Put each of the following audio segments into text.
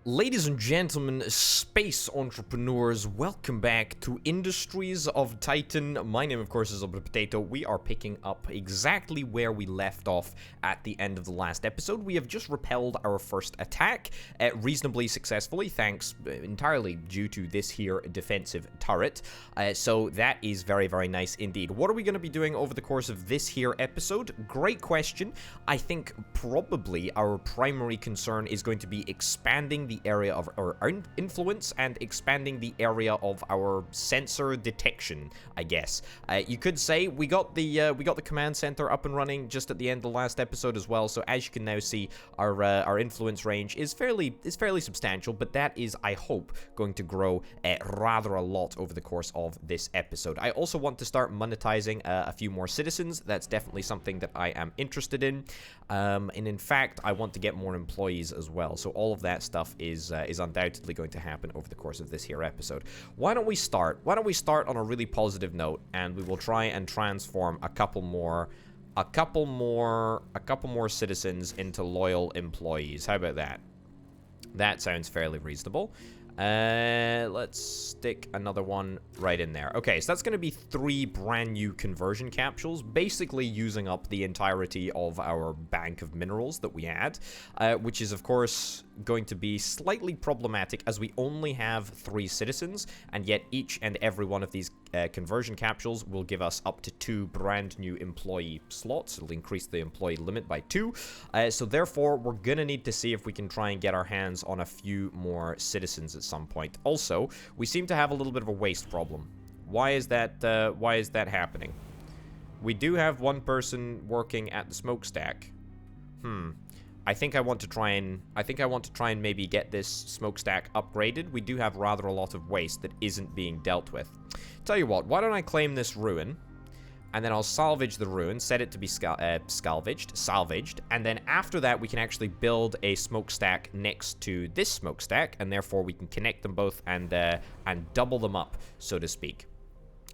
Ladies and gentlemen, space entrepreneurs, welcome back to Industries of Titan. My name, of course, is Potato. We are picking up exactly where we left off at the end of the last episode. We have just repelled our first attack reasonably successfully, thanks entirely due to this here defensive turret. So that is very, very nice indeed. What are we going to be doing over the course of this here episode? Great question. I think probably our primary concern is going to be expanding the area of our influence and expanding the area of our sensor detection, I guess. You could say we got the command center up and running just at the end of the last episode as well. So as you can now see, our influence range is fairly substantial, but that is, I hope, going to grow rather a lot over the course of this episode. I also want to start monetizing a few more citizens. That's definitely something that I am interested in. And in fact, I want to get more employees as well. So all of that stuff is undoubtedly going to happen over the course of this here episode. Why don't we start on a really positive note, and we will try and transform a couple more citizens into loyal employees. How about that? That sounds fairly reasonable. Let's stick another one right in there. Okay, so that's going to be 3 brand new conversion capsules, basically using up the entirety of our bank of minerals that we had, which is, of course, going to be slightly problematic as we only have 3 citizens, and yet each and every one of these conversion capsules will give us up to 2 brand new employee slots. It'll increase the employee limit by 2. So therefore, we're going to need to see if we can try and get our hands on a few more citizens at some point. Also, we seem to have a little bit of a waste problem. Why is that happening? We do have one person working at the smokestack. I think I want to try and maybe get this smokestack upgraded. We do have rather a lot of waste that isn't being dealt with. Tell you what, why don't I claim this ruin, and then I'll salvage the ruin, set it to be salvaged, and then after that we can actually build a smokestack next to this smokestack, and therefore we can connect them both and double them up, so to speak.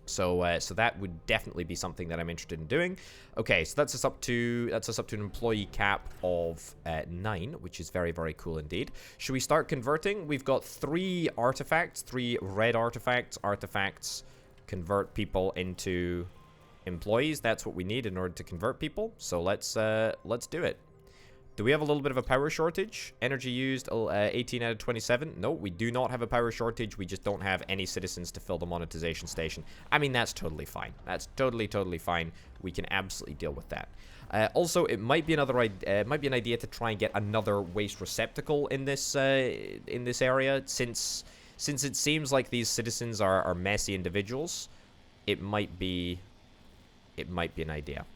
So that would definitely be something that I'm interested in doing. Okay, so that's us up to an employee cap of 9, which is very, very cool indeed. Should we start converting? We've got 3 artifacts, 3 red artifacts. Artifacts convert people into employees. That's what we need in order to convert people. So let's do it. Do we have a little bit of a power shortage? Energy used, 18 out of 27. No, we do not have a power shortage. We just don't have any citizens to fill the monetization station. I mean, that's totally fine. That's totally fine. We can absolutely deal with that. Also, it might be an idea to try and get another waste receptacle in this area, since it seems like these citizens are messy individuals. It might be an idea.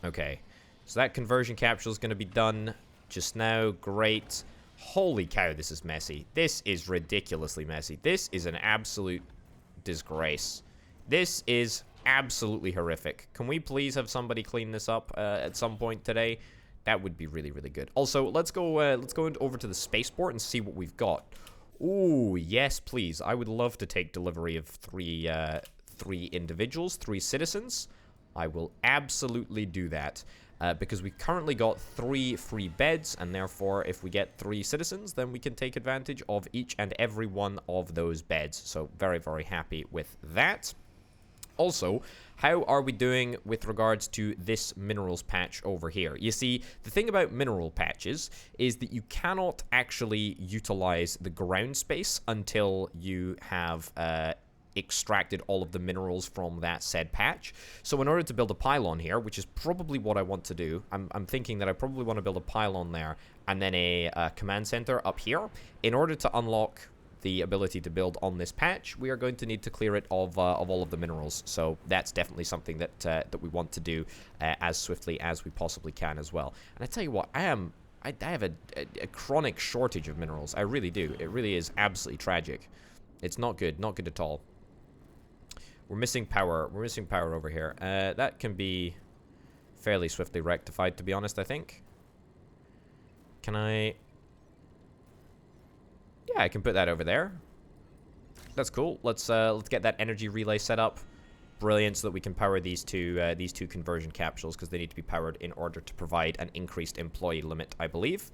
Okay. So that conversion capsule is going to be done just now. Great. Holy cow, this is messy. This is ridiculously messy. This is an absolute disgrace. This is absolutely horrific. Can we please have somebody clean this up at some point today? That would be really, really good. Also, let's go over to the spaceport and see what we've got. Ooh, yes, please. I would love to take delivery of 3 individuals, 3 citizens. I will absolutely do that. Because we currently got 3 free beds, and therefore if we get 3 citizens, then we can take advantage of each and every one of those beds. So very, very happy with that. Also, how are we doing with regards to this minerals patch over here? You see, the thing about mineral patches is that you cannot actually utilize the ground space until you have extracted all of the minerals from that said patch. So in order to build a pylon here, which is probably what I want to do, I'm thinking that I probably want to build a pylon there and then a command center up here. In order to unlock the ability to build on this patch, we are going to need to clear it of all of the minerals. So that's definitely something that we want to do as swiftly as we possibly can as well. And I tell you what, I have a chronic shortage of minerals. I really do. It really is absolutely tragic. It's not good at all. We're missing power. We're missing power over here. That can be fairly swiftly rectified, to be honest, I think. Can I... Yeah, I can put that over there. That's cool. Let's get that energy relay set up. Brilliant, so that we can power these two conversion capsules, because they need to be powered in order to provide an increased employee limit, I believe.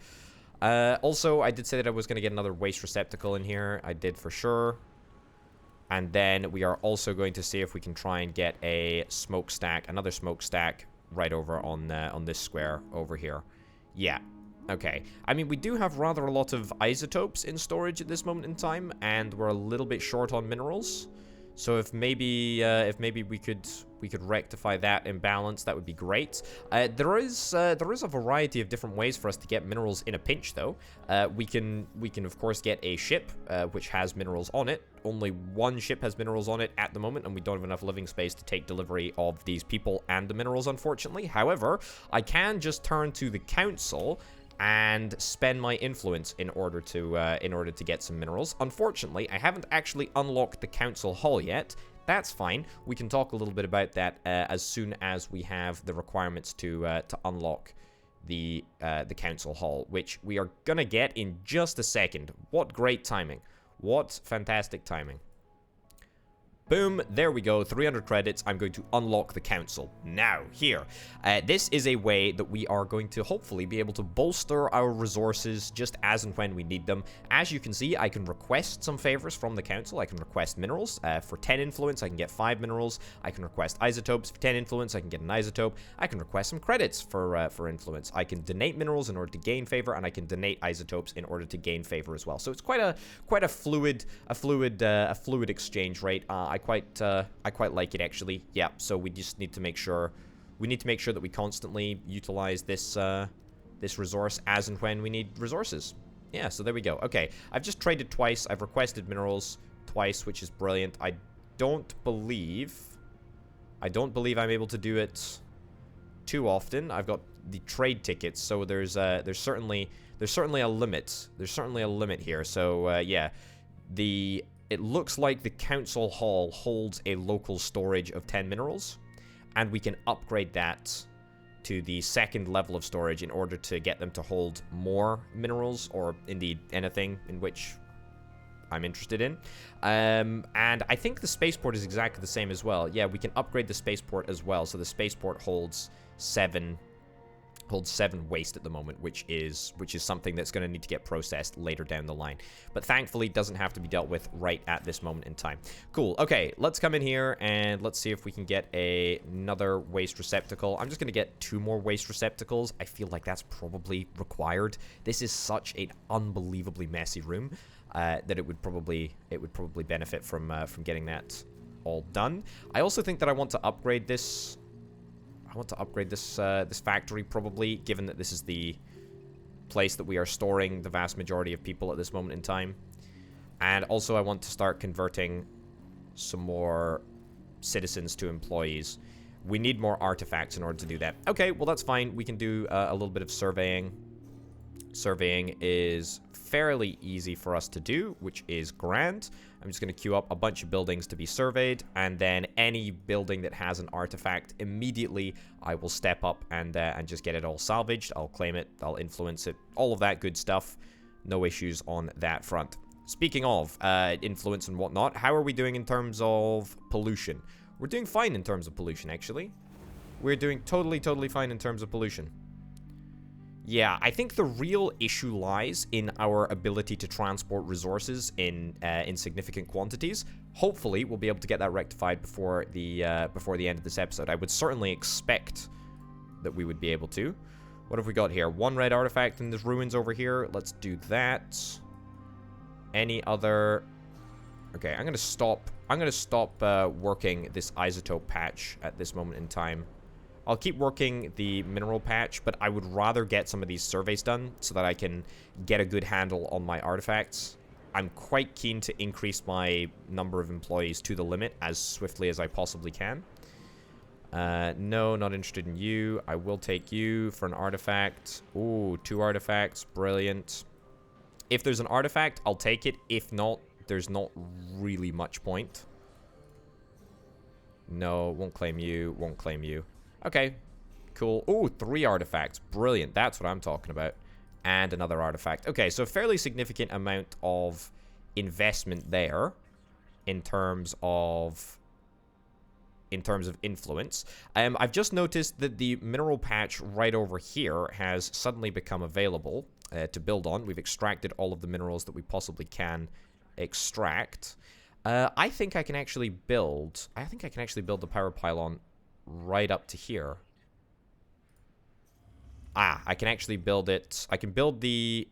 Also, I did say that I was going to get another waste receptacle in here. I did for sure. And then we are also going to see if we can try and get a smokestack, another smokestack right over on this square over here. Yeah. Okay. I mean, we do have rather a lot of isotopes in storage at this moment in time, and we're a little bit short on minerals. So if maybe we could rectify that imbalance, that would be great. There is a variety of different ways for us to get minerals in a pinch, though. We can of course get a ship which has minerals on it. Only one ship has minerals on it at the moment, and we don't have enough living space to take delivery of these people and the minerals, unfortunately. However, I can just turn to the council and spend my influence in order to get some minerals. Unfortunately, I haven't actually unlocked the council hall yet. That's fine. We can talk a little bit about that as soon as we have the requirements to unlock the council hall, which we are gonna get in just a second. What great timing! What fantastic timing! Boom, there we go, 300 credits. I'm going to unlock the council. Now, here. This is a way that we are going to hopefully be able to bolster our resources just as and when we need them. As you can see, I can request some favors from the council. I can request minerals. For 10 influence, I can get 5 minerals. I can request isotopes. For 10 influence, I can get an isotope. I can request some credits for influence. I can donate minerals in order to gain favor, and I can donate isotopes in order to gain favor as well. So it's quite a fluid exchange rate. I quite like it, actually. Yeah, so we just need to make sure that we constantly utilize this this resource as and when we need resources. Yeah, so there we go. Okay, I've just traded twice. I've requested minerals twice, which is brilliant. I don't believe I'm able to do it too often. I've got the trade tickets, so there's certainly a limit. There's certainly a limit here. So yeah, it looks like the council hall holds a local storage of 10 minerals, and we can upgrade that to the second level of storage in order to get them to hold more minerals, or indeed anything in which I'm interested in. And I think the spaceport is exactly the same as well. Yeah, we can upgrade the spaceport as well, so the spaceport holds 7 waste at the moment, which is something that's going to need to get processed later down the line. But thankfully, it doesn't have to be dealt with right at this moment in time. Cool. Okay, let's come in here and let's see if we can get another waste receptacle. I'm just going to get 2 more waste receptacles. I feel like that's probably required. This is such an unbelievably messy room that it would probably benefit from getting that all done. I also think that I want to upgrade this. This factory, probably, given that this is the place that we are storing the vast majority of people at this moment in time. And also I want to start converting some more citizens to employees. We need more artifacts in order to do that. Okay, well, that's fine. We can do a little bit of surveying. Surveying is fairly easy for us to do, which is grand. I'm just going to queue up a bunch of buildings to be surveyed, and then any building that has an artifact, immediately I will step up and just get it all salvaged. I'll claim it, I'll influence it, all of that good stuff. No issues on that front. Speaking of influence and whatnot, how are we doing in terms of pollution? We're doing fine in terms of pollution, actually. We're doing totally fine in terms of pollution. Yeah, I think the real issue lies in our ability to transport resources in significant quantities. Hopefully, we'll be able to get that rectified before the end of this episode. I would certainly expect that we would be able to. What have we got here? 1 red artifact in the ruins over here. Let's do that. Any other? Okay, I'm gonna stop working this isotope patch at this moment in time. I'll keep working the mineral patch, but I would rather get some of these surveys done so that I can get a good handle on my artifacts. I'm quite keen to increase my number of employees to the limit as swiftly as I possibly can. No, not interested in you. I will take you for an artifact. Ooh, 2 artifacts. Brilliant. If there's an artifact, I'll take it. If not, there's not really much point. No, won't claim you. Won't claim you. Okay, cool. Ooh, 3 artifacts. Brilliant. That's what I'm talking about. And another artifact. Okay, so a fairly significant amount of investment there in terms of influence. I've just noticed that the mineral patch right over here has suddenly become available. to build on. We've extracted all of the minerals that we possibly can extract. I think I can actually build... I think I can actually build the power pylon right up to here. I can actually build it. I can build the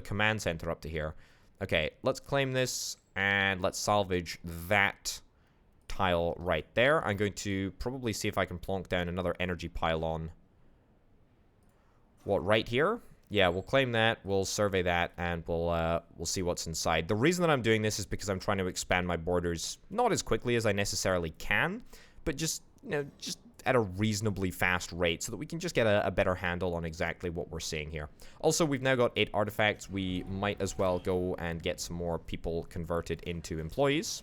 command center up to here. Okay, let's claim this and let's salvage that tile right there. I'm going to probably see if I can plonk down another energy pylon. What, right here? Yeah, we'll claim that, we'll survey that, and we'll see what's inside. The reason that I'm doing this is because I'm trying to expand my borders not as quickly as I necessarily can, but just, you know, just at a reasonably fast rate so that we can just get a better handle on exactly what we're seeing here. Also, we've now got 8 artifacts. We might as well go and get some more people converted into employees.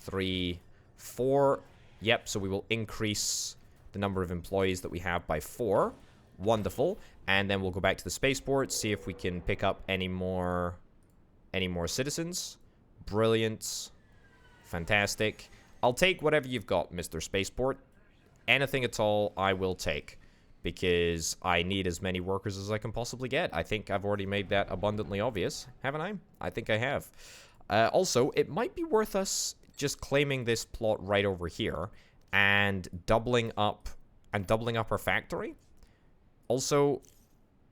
3, 4. Yep, so we will increase the number of employees that we have by 4. Wonderful. And then we'll go back to the spaceport, see if we can pick up any more citizens. Brilliant. Fantastic. I'll take whatever you've got, Mr. Spaceport. Anything at all, I will take. Because I need as many workers as I can possibly get. I think I've already made that abundantly obvious, haven't I? I think I have. Also, it might be worth us just claiming this plot right over here and doubling up our factory. Also,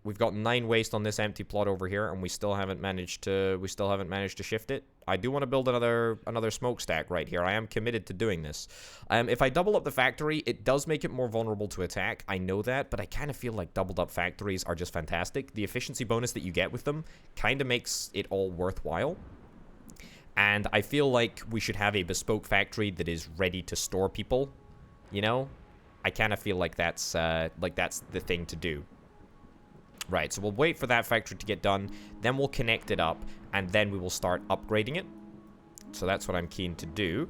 we've got 9 waste on this empty plot over here, and we still haven't managed to shift it. I do want to build another smokestack right here. I am committed to doing this. If I double up the factory, it does make it more vulnerable to attack. I know that, but I kind of feel like doubled up factories are just fantastic. The efficiency bonus that you get with them kind of makes it all worthwhile. And I feel like we should have a bespoke factory that is ready to store people, you know? I kind of feel like that's the thing to do. Right, so we'll wait for that factory to get done, then we'll connect it up, and then we will start upgrading it. So that's what I'm keen to do.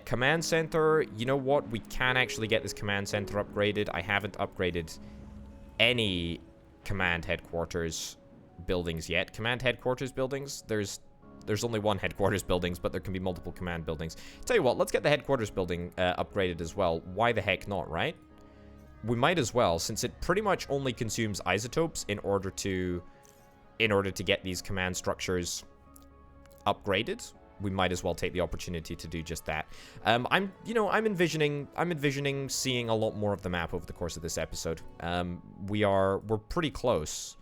Command center, you know what? We can actually get this command center upgraded. I haven't upgraded any command headquarters buildings yet. Command headquarters buildings, there's only one headquarters buildings, but there can be multiple command buildings. Tell you what, let's get the headquarters building upgraded as well. Why the heck not, right? We might as well, since it pretty much only consumes isotopes in order to get these command structures upgraded. We might as well take the opportunity to do just that. I'm envisioning seeing a lot more of the map over the course of this episode. We're pretty close.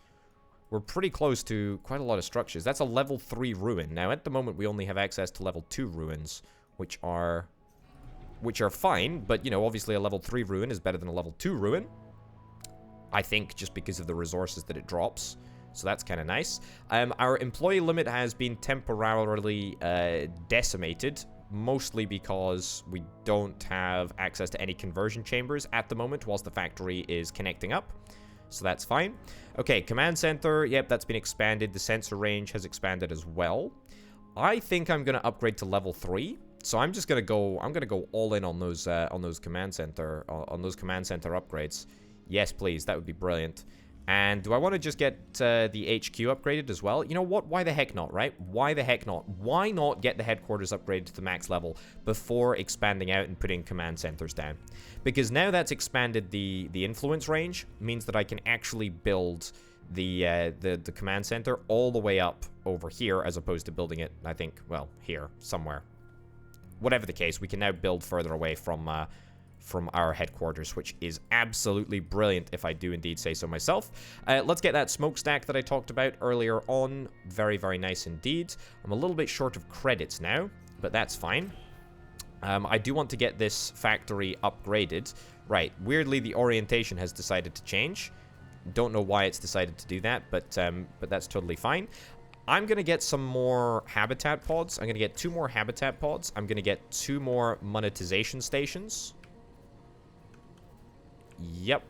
We're pretty close to quite a lot of structures. That's a level 3 ruin. Now, at the moment, we only have access to level 2 ruins, which are fine, but, you know, obviously a level 3 ruin is better than a level 2 ruin. I think just because of the resources that it drops. So that's kind of nice. Our employee limit has been temporarily decimated, mostly because we don't have access to any conversion chambers at the moment whilst the factory is connecting up. So that's fine. Okay, command center. Yep, that's been expanded. The sensor range has expanded as well. I think I'm going to upgrade to level 3. So I'm just going to go all in on those command center upgrades. Yes, please. That would be brilliant. And do I want to just get the HQ upgraded as well? You know what? Why the heck not, right? Why the heck not? Why not get the headquarters upgraded to the max level before expanding out and putting command centers down? Because now that's expanded the influence range, means that I can actually build the command center all the way up over here, as opposed to building it, I think, well, here, somewhere. Whatever the case, we can now build further away from our headquarters, which is absolutely brilliant, if I do indeed say so myself. Let's get that smokestack that I talked about earlier on. Very, very nice indeed. I'm a little bit short of credits now, but that's fine. I do want to get this factory upgraded. Right, weirdly, the orientation has decided to change. Don't know why it's decided to do that, but that's totally fine. I'm going to get some more habitat pods. I'm going to get 2 more habitat pods. I'm going to get 2 more monetization stations. Yep.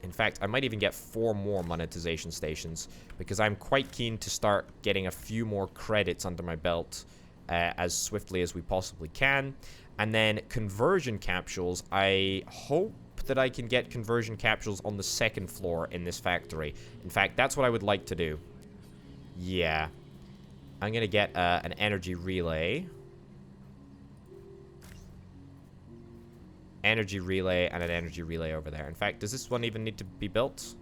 In fact, I might even get 4 more monetization stations, because I'm quite keen to start getting a few more credits under my belt as swiftly as we possibly can. And then conversion capsules, I hope that I can get conversion capsules on the 2nd floor in this factory. In fact, that's what I would like to do. Yeah. I'm going to get an energy relay. Energy relay and an energy relay over there. In fact, does this one even need to be built?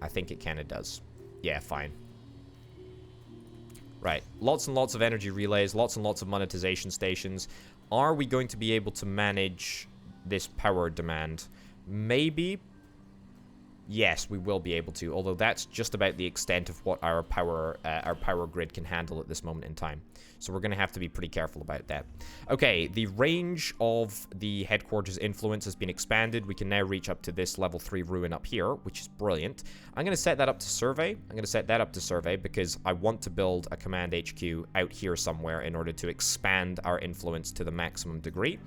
I think it kind of does. Yeah, fine. Right. Lots and lots of energy relays, lots and lots of monetization stations. Are we going to be able to manage this power demand? Maybe. Yes, we will be able to, although that's just about the extent of what our power grid can handle at this moment in time. So we're going to have to be pretty careful about that. Okay, the range of the headquarters influence has been expanded. We can now reach up to this level 3 ruin up here, which is brilliant. I'm going to set that up to survey. I'm going to set that up to survey because I want to build a command HQ out here somewhere in order to expand our influence to the maximum degree.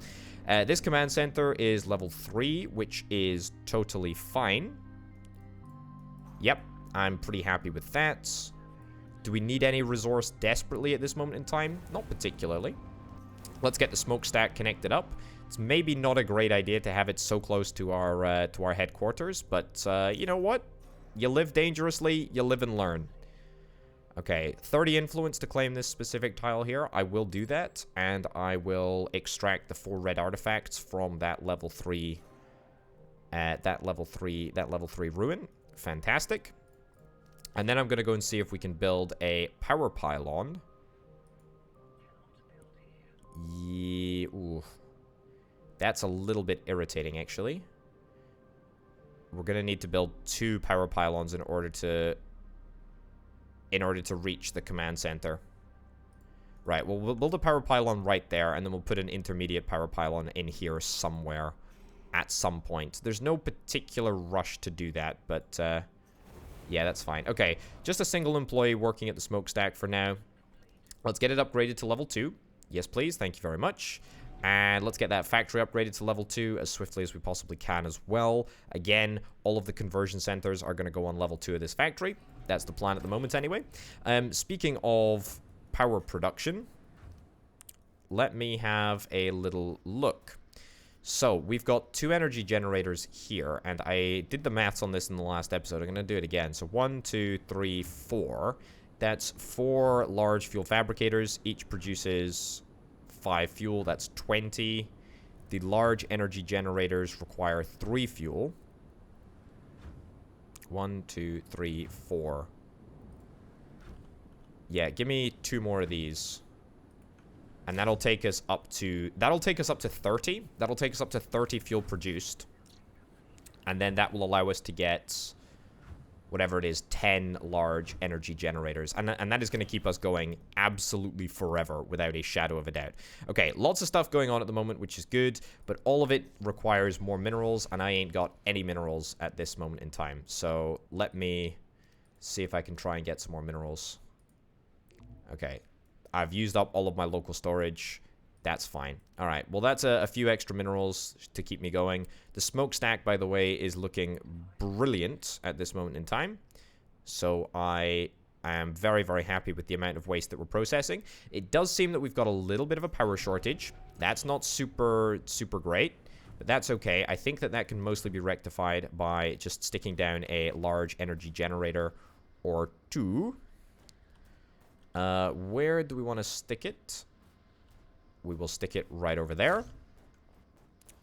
This command center is level 3, which is totally fine. Yep, I'm pretty happy with that. Do we need any resource desperately at this moment in time? Not particularly. Let's get the smokestack connected up. It's maybe not a great idea to have it so close to our headquarters, but you know what? You live dangerously, you live and learn. Okay, 30 influence to claim this specific tile here. I will do that, and I will extract the 4 red artifacts from that level 3 level 3 ruin. Fantastic. And then I'm going to go and see if we can build a power pylon. Yeah, ooh. That's a little bit irritating, actually. We're going to need to build 2 power pylons in order to reach the command center. Right, well, we'll build a power pylon right there, and then we'll put an intermediate power pylon in here somewhere at some point. There's no particular rush to do that, but yeah, that's fine. Okay, just a single employee working at the smokestack for now. Let's get it upgraded to level 2. Yes, please. Thank you very much. And let's get that factory upgraded to level 2 as swiftly as we possibly can as well. Again, all of the conversion centers are going to go on level 2 of this factory. That's the plan at the moment anyway. Speaking of power production, let me have a little look. So, we've got 2 energy generators here, and I did the maths on this in the last episode. I'm going to do it again. So, 1, 2, 3, 4. That's 4 large fuel fabricators. Each produces 5 fuel. That's 20. The large energy generators require 3 fuel. 1, 2, 3, 4. Yeah, give me 2 more of these. And that'll take us up to 30. That'll take us up to 30 fuel produced. And then that will allow us to get whatever it is, 10 large energy generators. And that is going to keep us going absolutely forever without a shadow of a doubt. Okay, lots of stuff going on at the moment, which is good, but all of it requires more minerals, and I ain't got any minerals at this moment in time. So let me see if I can try and get some more minerals. Okay. I've used up all of my local storage. That's fine. All right. Well, that's a few extra minerals to keep me going. The smokestack, by the way, is looking brilliant at this moment in time. So I am very, very happy with the amount of waste that we're processing. It does seem that we've got a little bit of a power shortage. That's not super, super great, but that's okay. I think that can mostly be rectified by just sticking down a large energy generator or 2. Where do we want to stick it? We will stick it right over there.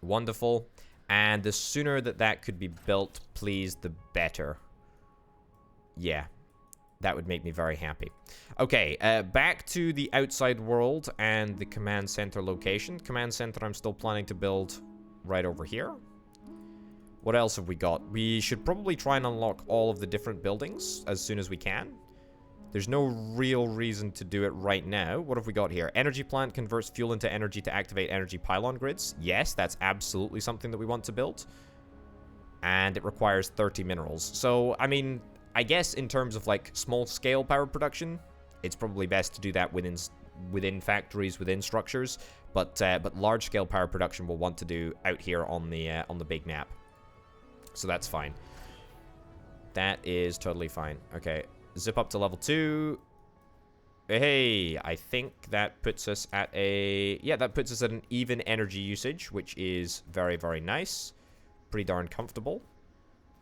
Wonderful. And the sooner that could be built, please, the better. Yeah. That would make me very happy. Okay, back to the outside world and the command center location. Command center I'm still planning to build right over here. What else have we got? We should probably try and unlock all of the different buildings as soon as we can. There's no real reason to do it right now. What have we got here? Energy plant converts fuel into energy to activate energy pylon grids. Yes, that's absolutely something that we want to build. And it requires 30 minerals. So, I mean, I guess in terms of, like, small-scale power production, it's probably best to do that within factories, within structures. But large-scale power production we'll want to do out here on the big map. So that's fine. That is totally fine. Okay. Zip up to level 2. Hey, I think that puts us at that puts us at an even energy usage, which is very, very nice. Pretty darn comfortable.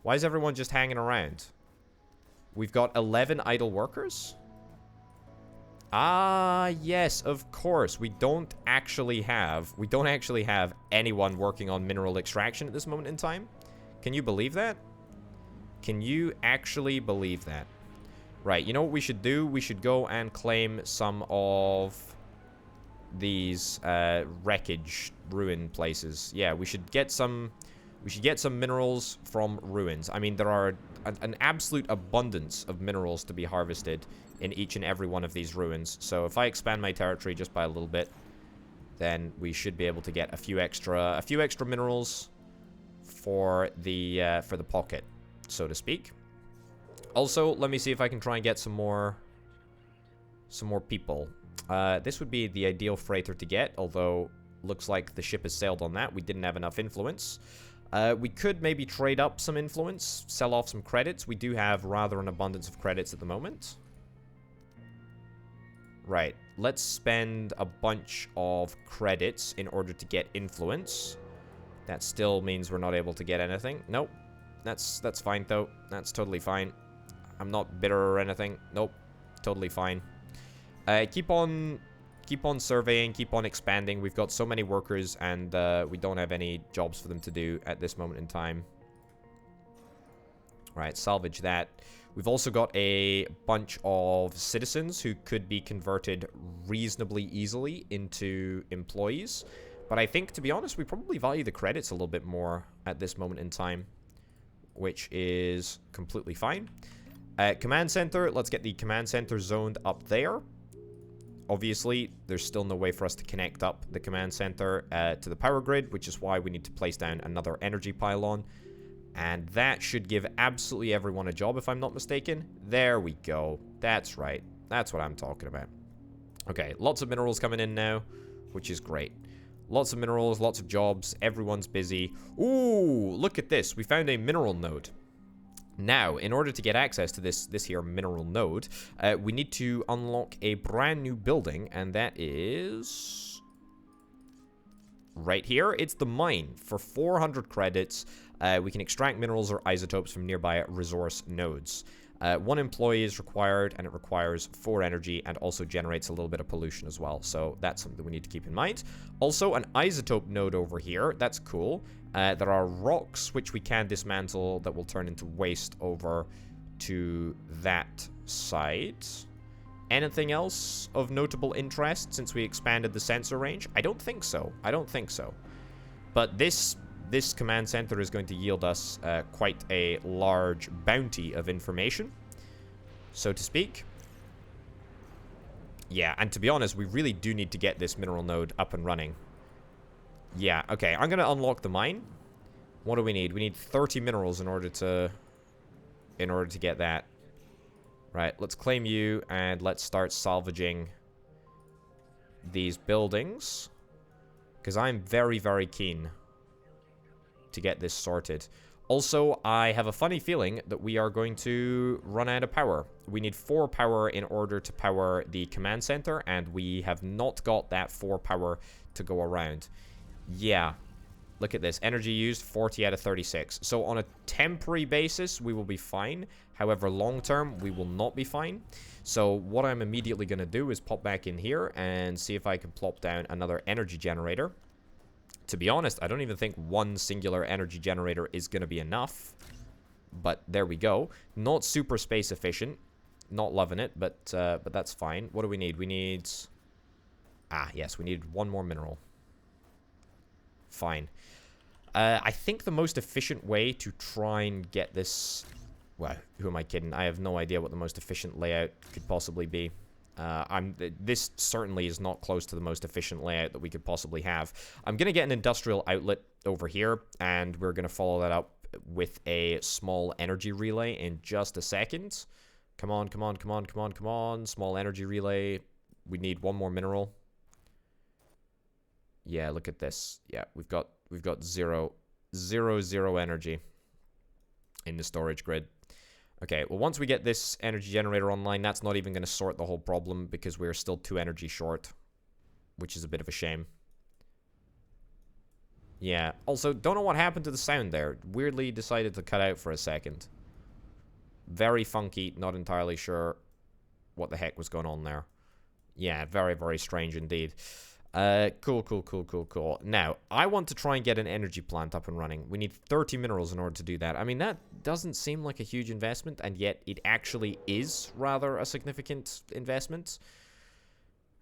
Why is everyone just hanging around? We've got 11 idle workers. Ah, yes, of course. We don't actually have anyone working on mineral extraction at this moment in time. Can you believe that? Can you actually believe that? Right, you know what we should do? We should go and claim some of these wreckage ruin places. Yeah, we should get some minerals from ruins. I mean, there are an absolute abundance of minerals to be harvested in each and every one of these ruins. So if I expand my territory just by a little bit, then we should be able to get a few extra minerals for the pocket, so to speak. Also, let me see if I can try and get some more people. This would be the ideal freighter to get, although looks like the ship has sailed on that. We didn't have enough influence. We could maybe trade up some influence, sell off some credits. We do have rather an abundance of credits at the moment. Right, let's spend a bunch of credits in order to get influence. That still means we're not able to get anything. Nope, that's fine though. That's totally fine. I'm not bitter or anything. Nope, totally fine. Keep on surveying, keep on expanding. We've got so many workers, and we don't have any jobs for them to do at this moment in time. Right, salvage that. We've also got a bunch of citizens who could be converted reasonably easily into employees. But I think, to be honest, we probably value the credits a little bit more at this moment in time, which is completely fine. Command center, let's get the command center zoned up there. Obviously, there's still no way for us to connect up the command center to the power grid, which is why we need to place down another energy pylon. And that should give absolutely everyone a job, if I'm not mistaken. There we go. That's right. That's what I'm talking about. Okay, lots of minerals coming in now, which is great. Lots of minerals, lots of jobs. Everyone's busy. Ooh, look at this. We found a mineral node. Now, in order to get access to this here mineral node, we need to unlock a brand new building, and that is right here. It's the mine. For 400 credits, we can extract minerals or isotopes from nearby resource nodes. 1 employee is required, and it requires 4 energy, and also generates a little bit of pollution as well. So that's something we need to keep in mind. Also, an isotope node over here. That's cool. There are rocks which we can dismantle that will turn into waste over to that side. Anything else of notable interest since we expanded the sensor range? I don't think so. I don't think so. But this command center is going to yield us quite a large bounty of information, so to speak. Yeah, and to be honest, we really do need to get this mineral node up and running. Yeah, okay, I'm going to unlock the mine. What do we need? We need 30 minerals in order to get that. Right, let's claim you, and let's start salvaging these buildings, because I'm very, very keen to get this sorted. Also, I have a funny feeling that we are going to run out of power. We need 4 power in order to power the command center, and we have not got that 4 power to go around. Yeah, look at this. Energy used, 40 out of 36. So on a temporary basis, we will be fine. However, long term, we will not be fine. So what I'm immediately going to do is pop back in here and see if I can plop down another energy generator. To be honest, I don't even think 1 singular energy generator is going to be enough. But there we go. Not super space efficient. Not loving it, but that's fine. What do we need? We need... Ah, yes, we need 1 more mineral. Fine. I think the most efficient way to try and get this... Well, who am I kidding? I have no idea what the most efficient layout could possibly be. This certainly is not close to the most efficient layout that we could possibly have. I'm going to get an industrial outlet over here, and we're going to follow that up with a small energy relay in just a second. Come on, come on, come on, come on, come on. Small energy relay. We need 1 more mineral. Yeah, look at this. Yeah, we've got zero energy in the storage grid. Okay, well, once we get this energy generator online, that's not even going to sort the whole problem because we're still 2 energy short, which is a bit of a shame. Yeah, also, don't know what happened to the sound there. Weirdly decided to cut out for a second. Very funky, not entirely sure what the heck was going on there. Yeah, very, very strange indeed. Cool, cool, cool, cool, cool. Now, I want to try and get an energy plant up and running. We need 30 minerals in order to do that. I mean, that doesn't seem like a huge investment, and yet it actually is rather a significant investment.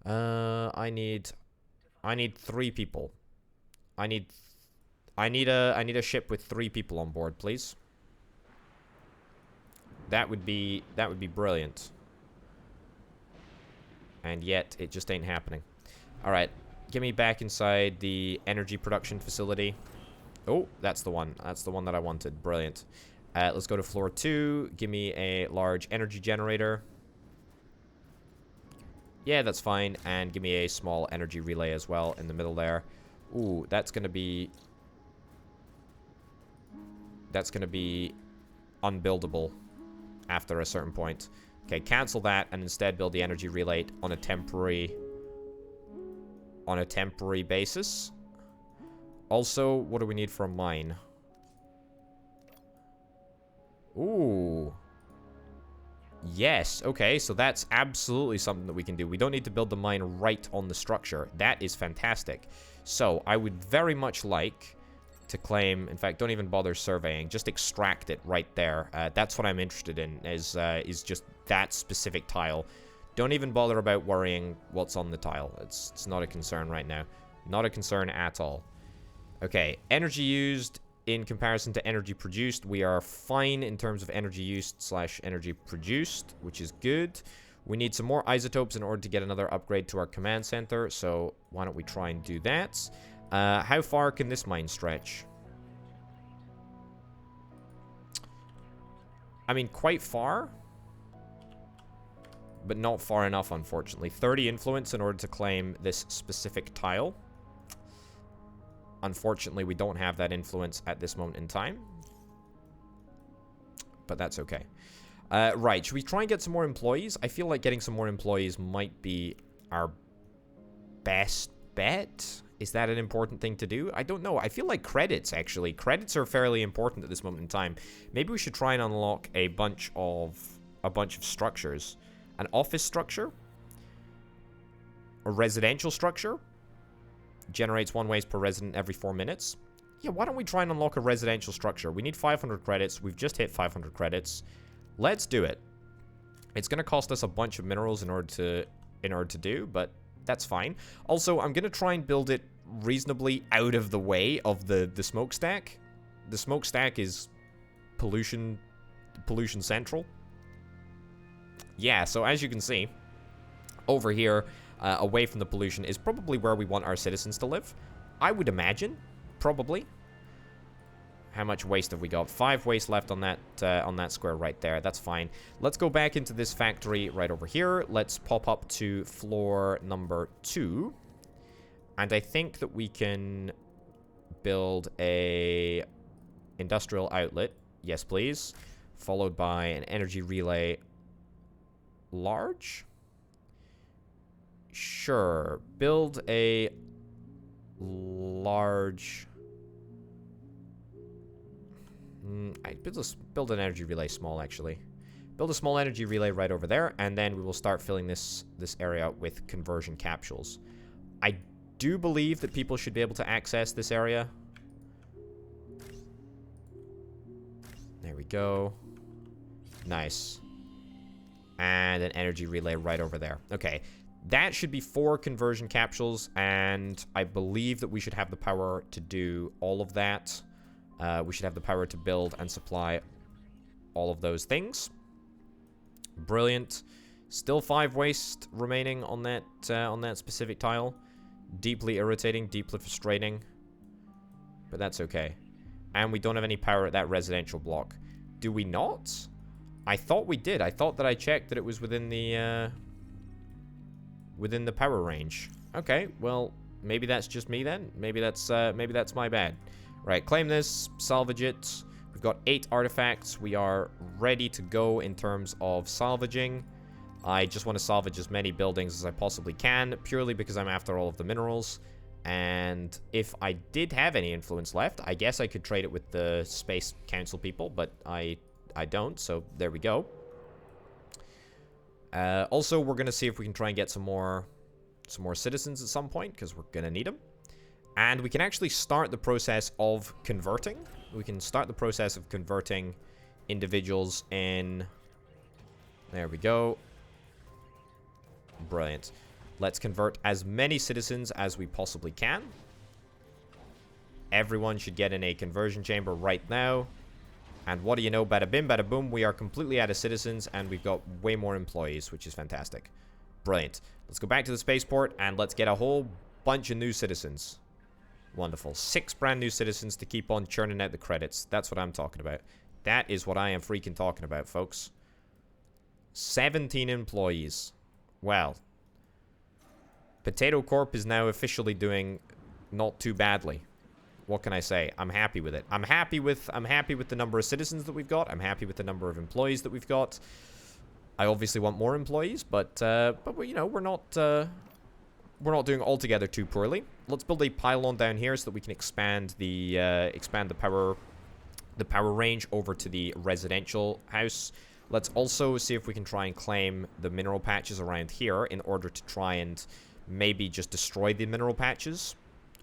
I need 3 people. I need a ship with 3 people on board, please. That would be brilliant. And yet, it just ain't happening. Alright, get me back inside the energy production facility. Oh, that's the one. That's the one that I wanted. Brilliant. Let's go to floor 2. Give me a large energy generator. Yeah, that's fine. And give me a small energy relay as well in the middle there. Ooh, that's gonna be unbuildable after a certain point. Okay, cancel that and instead build the energy relay on a temporary basis. Also, what do we need for a mine? Ooh. Yes, okay, so that's absolutely something that we can do. We don't need to build the mine right on the structure. That is fantastic. So, I would very much like to claim, in fact, don't even bother surveying, just extract it right there. That's what I'm interested in, is just that specific tile. Don't even bother about worrying what's on the tile. It's not a concern right now. Not a concern at all. Okay, energy used in comparison to energy produced. We are fine in terms of energy used / energy produced, which is good. We need some more isotopes in order to get another upgrade to our command center, so why don't we try and do that? How far can this mine stretch? I mean, quite far, but not far enough, unfortunately. 30 influence in order to claim this specific tile. Unfortunately, we don't have that influence at this moment in time. But that's okay. Right, should we try and get some more employees? I feel like getting some more employees might be our best bet. Is that an important thing to do? I don't know. I feel like credits, actually. Credits are fairly important at this moment in time. Maybe we should try and unlock a bunch of structures. An office structure? A residential structure? Generates 1 waste per resident every 4 minutes. Yeah, why don't we try and unlock a residential structure? We need 500 credits. We've just hit 500 credits. Let's do it. It's going to cost us a bunch of minerals in order to do, but that's fine. Also, I'm going to try and build it reasonably out of the way of the smokestack. The smokestack is pollution central. Yeah, so as you can see, over here, away from the pollution, is probably where we want our citizens to live. I would imagine, probably. How much waste have we got? 5 waste left on that square right there. That's fine. Let's go back into this factory right over here. Let's pop up to floor number 2. And I think that we can build a industrial outlet. Yes, please. Followed by an energy relay large. Sure. Build a large... build an energy relay small, actually. Build a small energy relay right over there, and then we will start filling this area out with conversion capsules. I do believe that people should be able to access this area. There we go. Nice. And an energy relay right over there. Okay. That should be 4 conversion capsules, and I believe that we should have the power to do all of that. We should have the power to build and supply all of those things. Brilliant. Still 5 waste remaining on that specific tile. Deeply irritating, deeply frustrating. But that's okay. And we don't have any power at that residential block. Do we not? I thought we did. I thought that I checked that it was within the power range. Okay, well, maybe that's just me then. Maybe that's my bad. Right, claim this, salvage it. We've got 8 artifacts. We are ready to go in terms of salvaging. I just want to salvage as many buildings as I possibly can, purely because I'm after all of the minerals. And if I did have any influence left, I guess I could trade it with the Space Council people, but I don't, so there we go. Also, we're going to see if we can try and get some more some more citizens at some point, because we're going to need them. And we can actually start the process of converting. We can start the process of converting individuals in... There we go. Brilliant. Let's convert as many citizens as we possibly can. Everyone should get in a conversion chamber right now. And what do you know? Bada bim, bada boom. We are completely out of citizens, and we've got way more employees, which is fantastic. Brilliant. Let's go back to the spaceport, and let's get a whole bunch of new citizens. Wonderful. 6 brand new citizens to keep on churning out the credits. That's what I'm talking about. That is what I am freaking talking about, folks. 17 employees. Well, Potato Corp is now officially doing not too badly. What can I say? I'm happy with it. I'm happy with the number of citizens that we've got. I'm happy with the number of employees that we've got. I obviously want more employees, but you know, we're not doing altogether too poorly. Let's build a pylon down here so that we can expand the power range over to the residential house. Let's also see if we can try and claim the mineral patches around here in order to try and maybe just destroy the mineral patches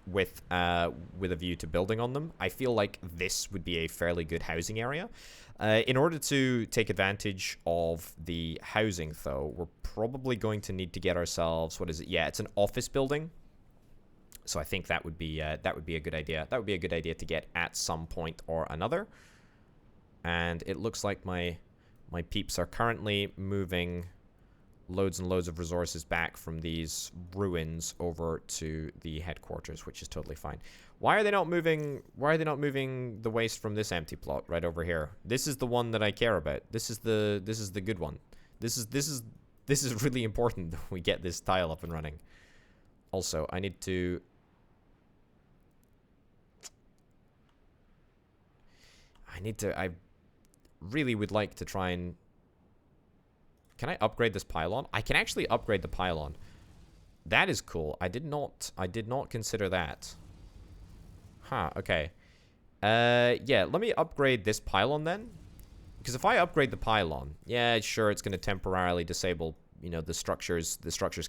with a view to building on them. I feel like this would be a fairly good housing area. In order to take advantage of the housing, though, we're probably going to need to get ourselves, what is it? Yeah, it's an office building. So I think that would be a good idea. That would be a good idea to get at some point or another. And it looks like my peeps are currently moving loads and loads of resources back from these ruins over to the headquarters, which is totally fine. Why are they not moving the waste from this empty plot right over here? This is the one that I care about. This is the good one. This is really important that we get this tile up and running. Also, I really would like to try and... Can I upgrade this pylon? I can actually upgrade the pylon. That is cool. I did not consider that. Huh, okay. Yeah, let me upgrade this pylon then. Because if I upgrade the pylon, yeah, sure, it's going to temporarily disable, you know, the structures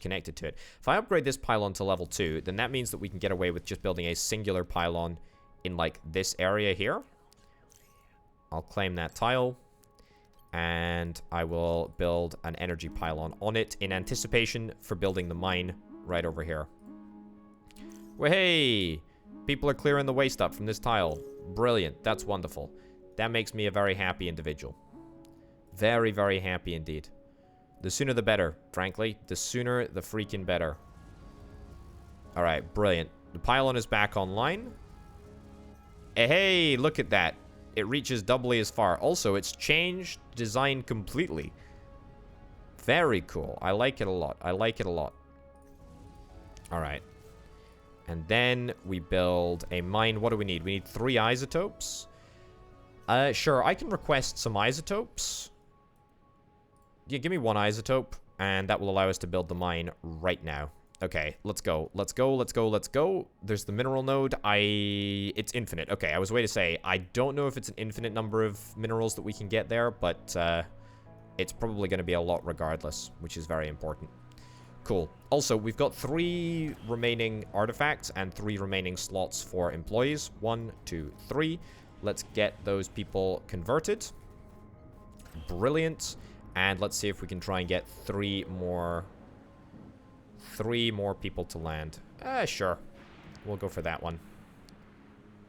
connected to it. If I upgrade this pylon to level 2, then that means that we can get away with just building a singular pylon in, like, this area here. I'll claim that tile. And I will build an energy pylon on it in anticipation for building the mine right over here. Well, hey! People are clearing the waste up from this tile. Brilliant. That's wonderful. That makes me a very happy individual. Very, very happy indeed. The sooner the better, frankly. The sooner the freaking better. Alright, brilliant. The pylon is back online. Hey, look at that. It reaches doubly as far. Also, it's changed design completely. Very cool. I like it a lot. I like it a lot. Alright. And then we build a mine. What do we need? We need 3 isotopes. Sure, I can request some isotopes. Yeah, give me 1 isotope. And that will allow us to build the mine right now. Okay, let's go. Let's go, let's go, let's go. There's the mineral node. It's infinite. Okay, I was waiting to say, I don't know if it's an infinite number of minerals that we can get there, but it's probably going to be a lot regardless, which is very important. Cool. Also, we've got 3 remaining artifacts and 3 remaining slots for employees. 1, 2, 3. Let's get those people converted. Brilliant. And let's see if we can try and get 3 more people to land. Sure. We'll go for that one.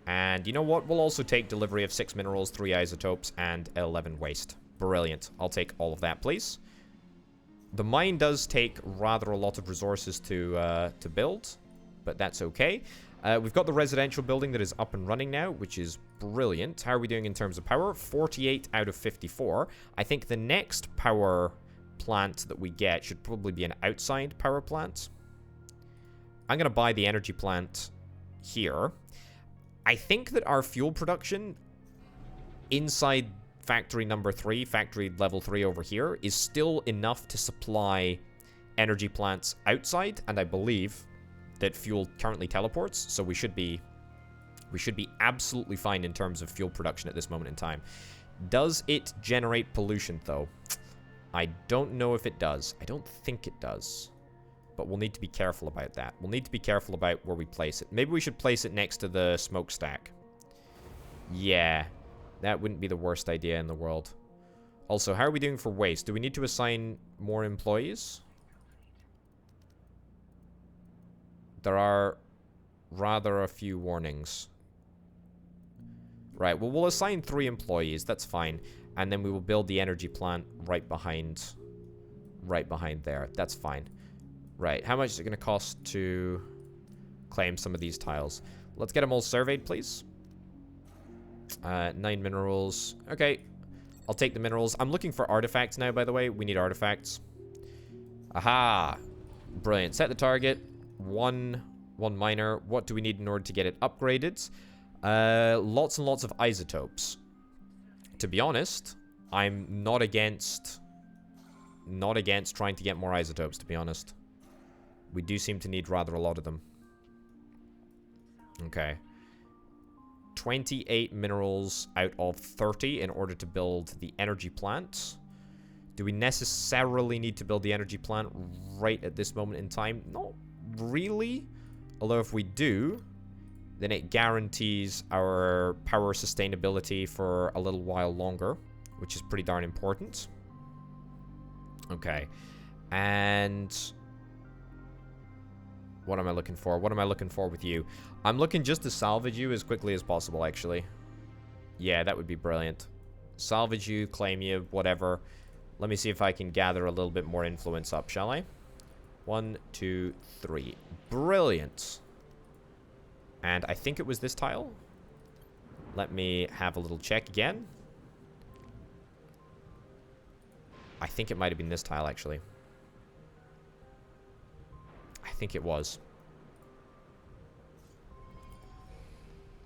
And you know what? We'll also take delivery of 6 minerals, 3 isotopes, and 11 waste. Brilliant. I'll take all of that, please. The mine does take rather a lot of resources to build, but that's okay. We've got the residential building that is up and running now, which is brilliant. How are we doing in terms of power? 48 out of 54. I think the next power plant that we get should probably be an outside power plant. I'm going to buy the energy plant here. I think that our fuel production inside factory number 3, factory level 3 over here, is still enough to supply energy plants outside, and I believe that fuel currently teleports, so we should be absolutely fine in terms of fuel production at this moment in time. Does it generate pollution, though? I don't know if it does. I don't think it does. but we'll need to be careful about that. We'll need to be careful about where we place it. Maybe we should place it next to the smokestack. Yeah, that wouldn't be the worst idea in the world. Also, how are we doing for waste? Do we need to assign more employees? There are rather a few warnings. Right, well, we'll assign 3 employees. That's fine. And then we will build the energy plant right behind there. That's fine. Right, how much is it going to cost to claim some of these tiles? Let's get them all surveyed, please. 9 minerals. Okay, I'll take the minerals. I'm looking for artifacts now, by the way. We need artifacts. Aha! Brilliant. Set the target. One miner. What do we need in order to get it upgraded? Lots and lots of isotopes. To be honest, I'm not against trying to get more isotopes, to be honest. We do seem to need rather a lot of them. Okay. 28 minerals out of 30 in order to build the energy plant. Do we necessarily need to build the energy plant right at this moment in time? Not really. Although if we do, then it guarantees our power sustainability for a little while longer, which is pretty darn important. Okay. And what am I looking for? What am I looking for with you? I'm looking just to salvage you as quickly as possible, actually. Yeah, that would be brilliant. Salvage you, claim you, whatever. Let me see if I can gather a little bit more influence up, shall I? 1, 2, 3. Brilliant. And I think it was this tile. Let me have a little check again. I think it might have been this tile, actually. I think it was.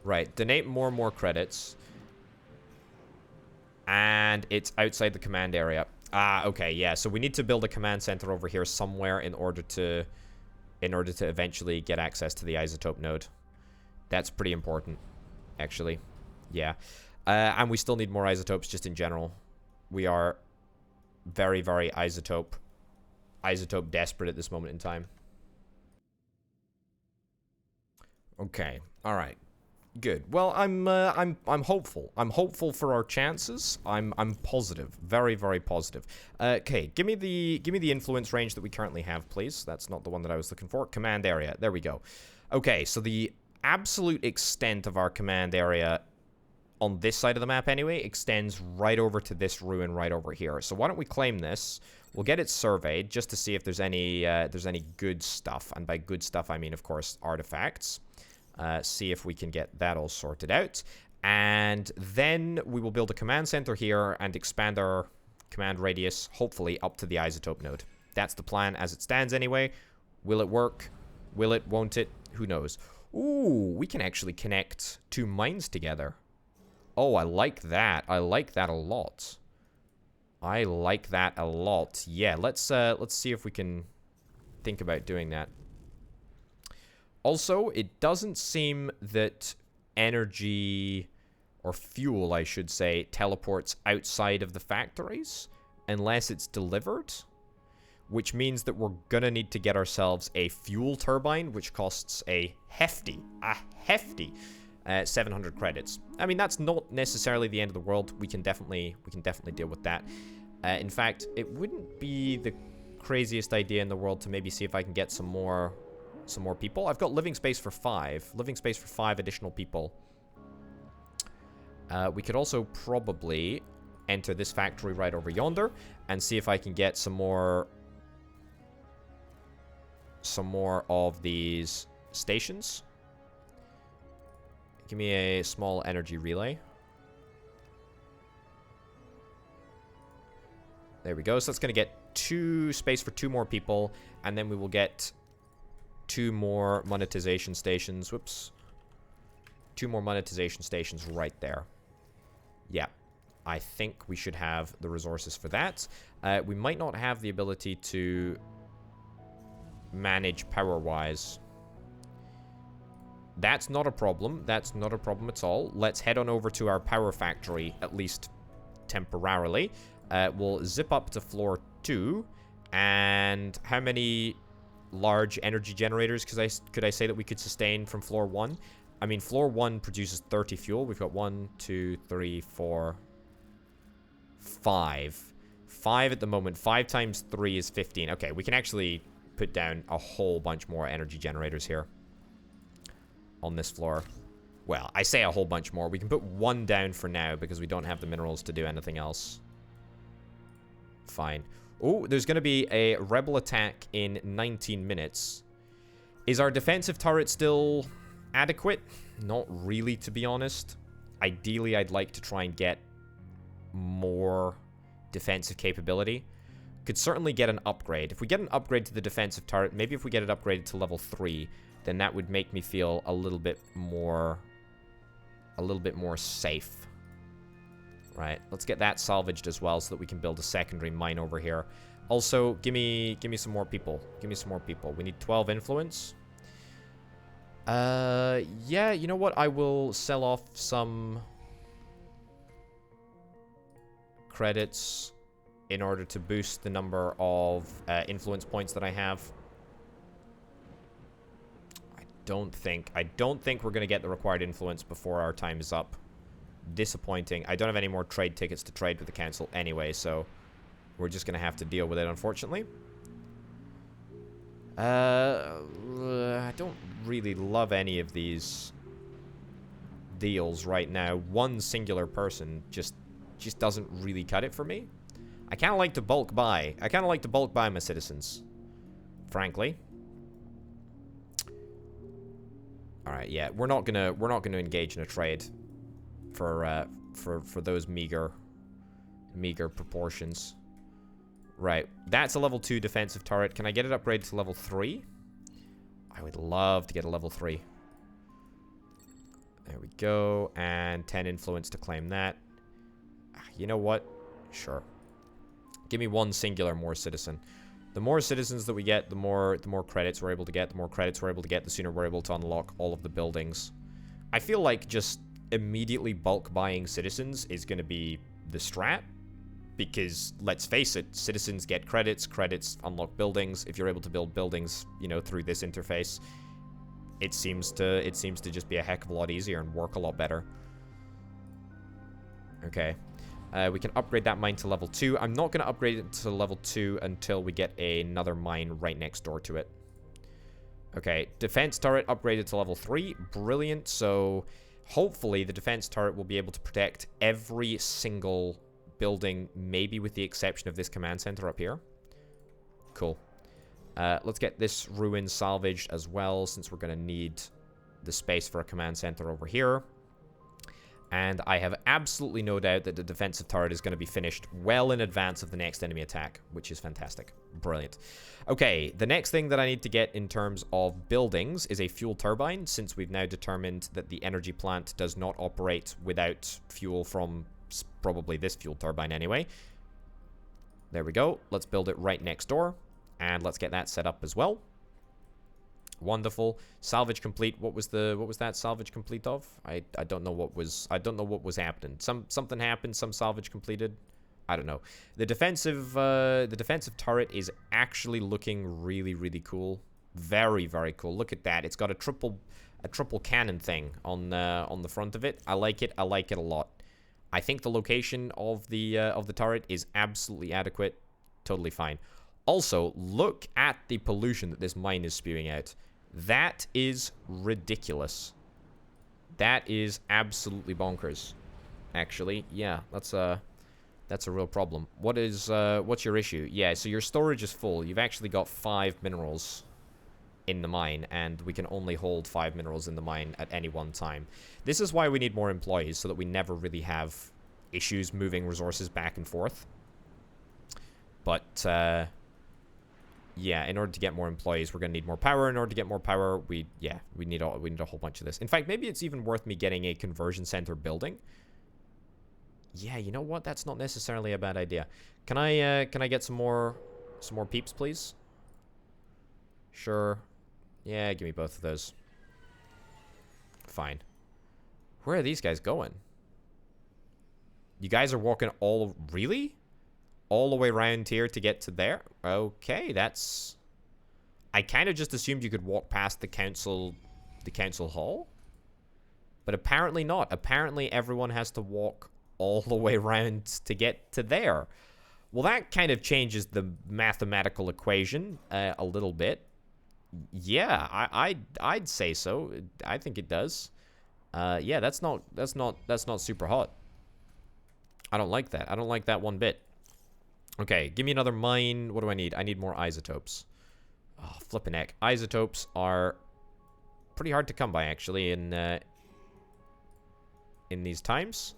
Right, donate more and more credits. And it's outside the command area. Ah, okay, yeah. So we need to build a command center over here somewhere in order to eventually get access to the isotope node. That's pretty important, actually. Yeah. And we still need more isotopes just in general. We are very, very isotope desperate at this moment in time. Okay. All right. Good. Well, I'm hopeful. I'm hopeful for our chances. I'm positive. Very, very positive. Okay, give me the influence range that we currently have, please. That's not the one that I was looking for. Command area. There we go. Okay, so the absolute extent of our command area on this side of the map anyway extends right over to this ruin right over here. So why don't we claim this? We'll get it surveyed just to see if there's any good stuff, and by good stuff I mean, of course, artifacts. See if we can get that all sorted out. And then we will build a command center here and expand our command radius, hopefully, up to the isotope node. That's the plan as it stands anyway. Will it work? Will it? Won't it? Who knows? Ooh, we can actually connect 2 mines together. Oh, I like that. I like that a lot. I like that a lot. Yeah, let's see if we can think about doing that. Also, it doesn't seem that energy, or fuel, I should say, teleports outside of the factories unless it's delivered, which means that we're gonna need to get ourselves a fuel turbine, which costs a hefty 700 credits. I mean, that's not necessarily the end of the world. We can definitely deal with that. In fact, it wouldn't be the craziest idea in the world to maybe see if I can get some more people. I've got living space for 5. Living space for 5 additional people. We could also probably enter this factory right over yonder and see if I can get some more of these stations. Give me a small energy relay. There we go. So that's going to get space for 2 more people, and then we will get 2 more monetization stations. Whoops. 2 more monetization stations right there. Yeah. I think we should have the resources for that. We might not have the ability to manage power-wise. That's not a problem. That's not a problem at all. Let's head on over to our power factory, at least temporarily. We'll zip up to floor 2. And how many large energy generators could I say that we could sustain from floor 1? I mean, floor 1 produces 30 fuel. We've got 1, 2, 3, 4, 5. 5 at the moment. 5 times 3 is 15. Okay, we can actually put down a whole bunch more energy generators here on this floor. Well, I say a whole bunch more. We can put 1 down for now because we don't have the minerals to do anything else. Fine. Oh, there's going to be a rebel attack in 19 minutes. Is our defensive turret still adequate? Not really, to be honest. Ideally, I'd like to try and get more defensive capability. Could certainly get an upgrade. If we get an upgrade to the defensive turret, maybe if we get it upgraded to level 3, then that would make me feel a little bit more safe. Right, let's get that salvaged as well so that we can build a secondary mine over here. Also, give me some more people. Give me some more people. We need 12 influence. Yeah, you know what? I will sell off some credits in order to boost the number of influence points that I have. I don't think we're going to get the required influence before our time is up. Disappointing. I don't have any more trade tickets to trade with the council anyway, so we're just gonna have to deal with it, unfortunately. I don't really love any of these deals right now. One singular person just doesn't really cut it for me. I kind of like to bulk buy. I kind of like to bulk buy my citizens, frankly. All right, yeah, we're not gonna engage in a trade for those meager proportions. Right, that's a level 2 defensive turret. Can I get it upgraded to level 3? I would love to get a level 3. There we go, and 10 influence to claim that. You know what? Sure. Give me 1 singular more citizen. The more citizens that we get, the more credits we're able to get. The more credits we're able to get, the sooner we're able to unlock all of the buildings. I feel like just immediately bulk buying citizens is going to be the strat, because let's face it, citizens get credits unlock buildings. If you're able to build buildings, you know, through this interface, it seems to just be a heck of a lot easier and work a lot better. Okay, we can upgrade that mine to level 2. I'm not going to upgrade it to level 2 until we get another mine right next door to it. Okay, defense turret upgraded to level 3. Brilliant. So hopefully the defense turret will be able to protect every single building, maybe with the exception of this command center up here. Cool. Let's get this ruin salvaged as well, since we're going to need the space for a command center over here. And I have absolutely no doubt that the defensive turret is going to be finished well in advance of the next enemy attack, which is fantastic. Brilliant. Okay, the next thing that I need to get in terms of buildings is a fuel turbine, since we've now determined that the energy plant does not operate without fuel from probably this fuel turbine anyway. There we go. Let's build it right next door, and let's get that set up as well. Wonderful. Salvage complete. What was that salvage complete of? I don't know what was happening. Something happened, some salvage completed. I don't know. The defensive turret is actually looking really, really cool. Very, very cool. Look at that. It's got a triple cannon thing on the front of it. I like it. I like it a lot. I think the location of the turret is absolutely adequate. Totally fine. Also, look at the pollution that this mine is spewing out. That is ridiculous. That is absolutely bonkers. Actually, yeah, that's a real problem. What's your issue? Yeah, so your storage is full. You've actually got 5 minerals in the mine, and we can only hold 5 minerals in the mine at any one time. This is why we need more employees, so that we never really have issues moving resources back and forth. But yeah, in order to get more employees, we're gonna need more power. In order to get more power, we need a whole bunch of this. In fact, maybe it's even worth me getting a conversion center building. Yeah, you know what? That's not necessarily a bad idea. Can I get some more peeps, please? Sure. Yeah, give me both of those. Fine. Where are these guys going? You guys are walking really? All the way around here to get to there? Okay, that's I kind of just assumed you could walk past the council hall. But apparently not. Apparently everyone has to walk all the way around to get to there. Well, that kind of changes the mathematical equation a little bit. Yeah, I'd say so. I think it does. Yeah, that's not super hot. I don't like that. I don't like that one bit. Okay, give me another mine. What do I need? I need more isotopes. Oh, flippin' heck. Isotopes are pretty hard to come by, actually, in these times.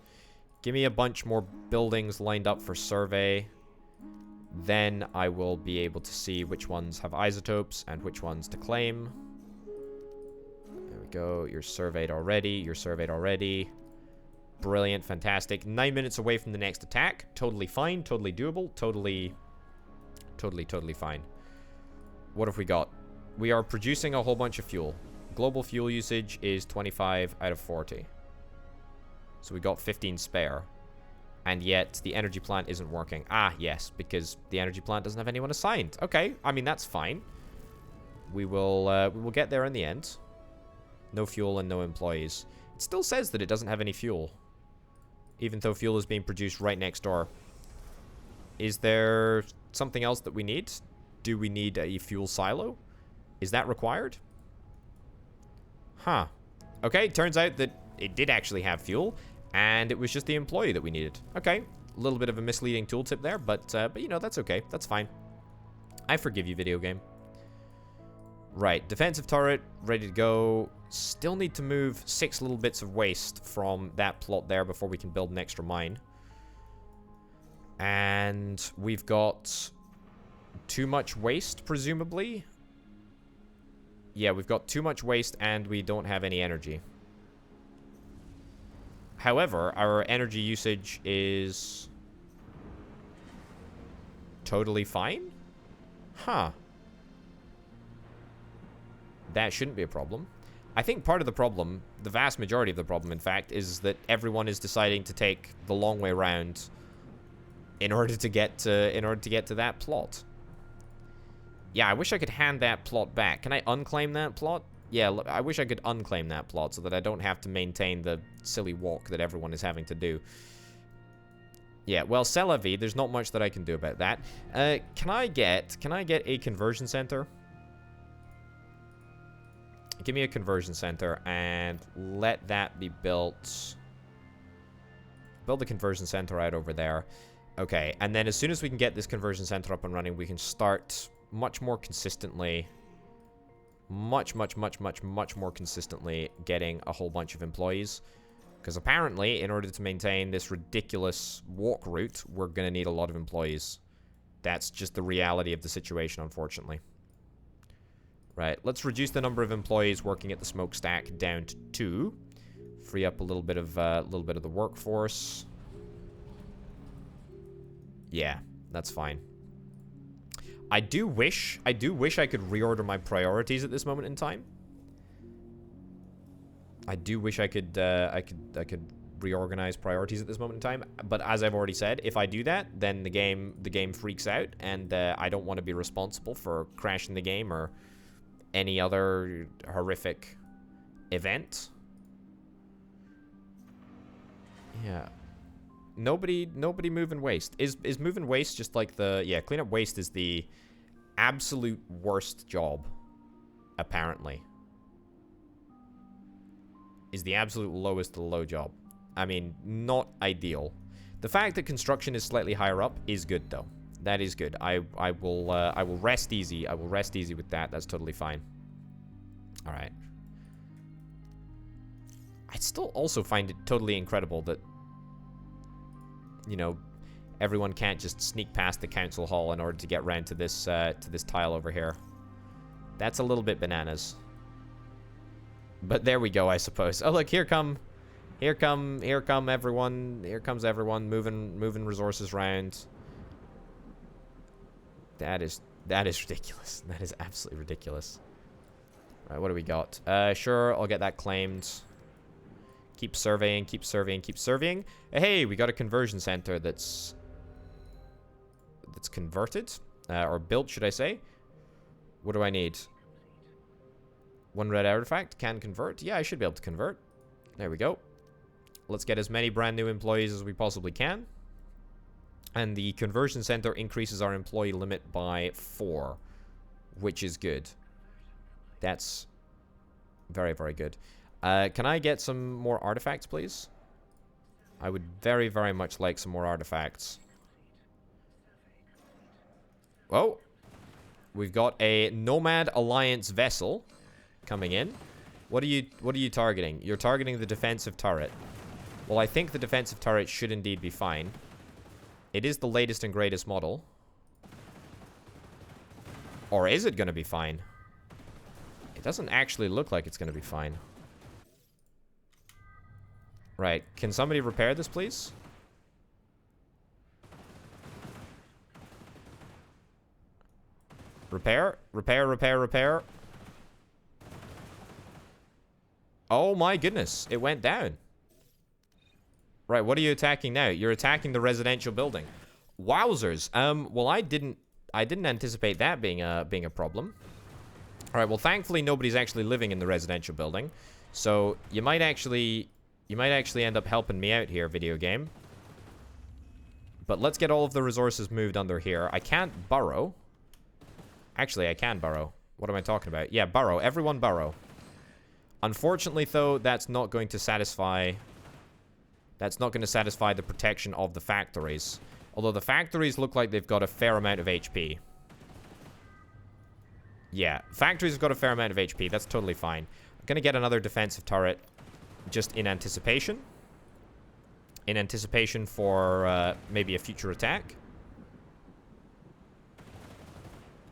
Give me a bunch more buildings lined up for survey. Then I will be able to see which ones have isotopes and which ones to claim. There we go. You're surveyed already. You're surveyed already. Brilliant. Fantastic. 9 minutes away from the next attack. Totally fine. Totally doable. Totally fine. What have we got? We are producing a whole bunch of fuel. Global fuel usage is 25 out of 40. So we got 15 spare. And yet the energy plant isn't working. Ah, yes, because the energy plant doesn't have anyone assigned. Okay, I mean, that's fine. We will get there in the end. No fuel and no employees. It still says that it doesn't have any fuel, even though fuel is being produced right next door. Is there something else that we need? Do we need a fuel silo? Is that required? Huh. Okay, turns out that it did actually have fuel, and it was just the employee that we needed. Okay, a little bit of a misleading tooltip there, but you know, that's okay. That's fine. I forgive you, video game. Right, defensive turret, ready to go. Still need to move 6 little bits of waste from that plot there before we can build an extra mine. And we've got too much waste, presumably. Yeah, we've got too much waste and we don't have any energy. However, our energy usage is totally fine? Huh. That shouldn't be a problem. I think part of the problem, the vast majority of the problem, in fact, is that everyone is deciding to take the long way around in order to get to that plot. Yeah, I wish I could hand that plot back. Can I unclaim that plot? Yeah, I wish I could unclaim that plot so that I don't have to maintain the silly walk that everyone is having to do. Yeah, well, c'est la vie. There's not much that I can do about that. Can I get a conversion center? Give me a conversion center and let that be built. Build the conversion center right over there. Okay, and then as soon as we can get this conversion center up and running, we can start much more consistently, much more consistently getting a whole bunch of employees. Because apparently, in order to maintain this ridiculous walk route, we're going to need a lot of employees. That's just the reality of the situation, unfortunately. Right, let's reduce the number of employees working at the smokestack down to 2. Free up a little bit of the workforce. Yeah, that's fine. I do wish I could reorder my priorities at this moment in time. I do wish I could reorganize priorities at this moment in time. But as I've already said, if I do that, then the game freaks out, and I don't want to be responsible for crashing the game or any other horrific event. Yeah. Nobody moving waste. Is moving waste just like the... Yeah, clean up waste is the absolute worst job, apparently. Is the absolute lowest of the low job. I mean, not ideal. The fact that construction is slightly higher up is good, though. That is good. I will rest easy. I will rest easy with that. That's totally fine. All right. I still also find it totally incredible that, you know, everyone can't just sneak past the council hall in order to get round to this tile over here. That's a little bit bananas. But there we go, I suppose. Oh, look, here comes everyone. Here comes everyone moving resources around. That is ridiculous. That is absolutely ridiculous. All right, what do we got? Sure, I'll get that claimed. Keep surveying, keep surveying, keep surveying. Hey, we got a conversion center that's converted, or built, should I say? What do I need? 1 red artifact. Can convert. Yeah, I should be able to convert. There we go. Let's get as many brand new employees as we possibly can. And the conversion center increases our employee limit by 4, which is good. That's very, very good. Can I get some more artifacts, please? I would very, very much like some more artifacts. Oh, we've got a Nomad Alliance vessel coming in. What are you targeting? You're targeting the defensive turret. Well, I think the defensive turret should indeed be fine. It is the latest and greatest model. Or is it going to be fine? It doesn't actually look like it's going to be fine. Right. Can somebody repair this, please? Repair? Repair, repair, repair. Oh my goodness. It went down. Right, what are you attacking now? You're attacking the residential building. Wowzers. Well, I didn't anticipate that being a problem. All right, well, thankfully nobody's actually living in the residential building. So, you might actually end up helping me out here, video game. But let's get all of the resources moved under here. I can't burrow. Actually, I can burrow. What am I talking about? Yeah, burrow. Everyone burrow. Unfortunately, though, that's not going to satisfy the protection of the factories. Although the factories look like they've got a fair amount of HP. Yeah, factories have got a fair amount of HP. That's totally fine. I'm going to get another defensive turret just in anticipation. In anticipation for maybe a future attack.